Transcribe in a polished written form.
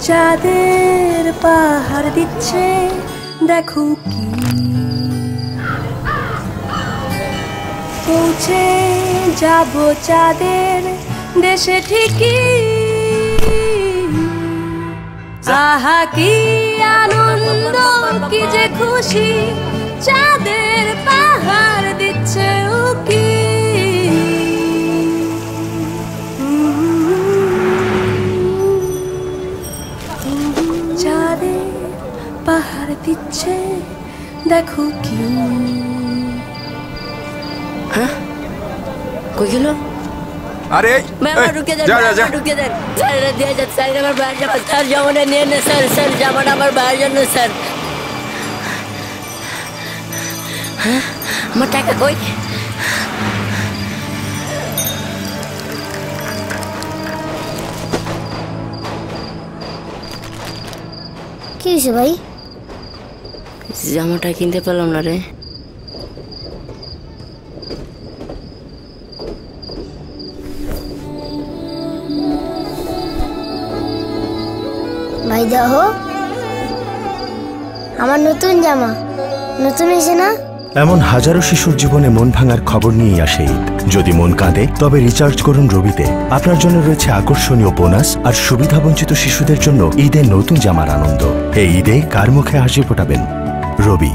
চাঁদের পাহাড় দিচ্ছে দেখো কি পৌঁছে যাব চাঁদের দেশে ঠিকই আহা কি আনন্দ কি যে খুশি চাঁদের পাহাড় দিচ্ছে উকি চাঁদের পাহাড় দিচ্ছে দেখো কি হ্যাঁ কই গেল আরে ঢুকে যান ঢুকে যান স্যার দিয়ে যান স্যার আমার বাইরে যাবো স্যার জামাটা নিয়ে না স্যার স্যার জামাটা আমার বাইরে জন্য স্যার হ্যাঁ আমার টাকা কই কি হয়েছে ভাই জামাটা কিনতে পারলাম না রে ভাই দেখো আমার নতুন জামা নতুন হয়েছে না এমন হাজারো শিশুর জীবনে মন ভাঙার খবর নিয়ে আসে ঈদ যদি মন কাঁদে তবে রিচার্জ করুন রবিতে আপনার জন্য রয়েছে আকর্ষণীয় বোনাস আর সুবিধাবঞ্চিত শিশুদের জন্য ঈদের নতুন জামার আনন্দ এই ঈদে কার মুখে হাসি ফোটাবেন রবি।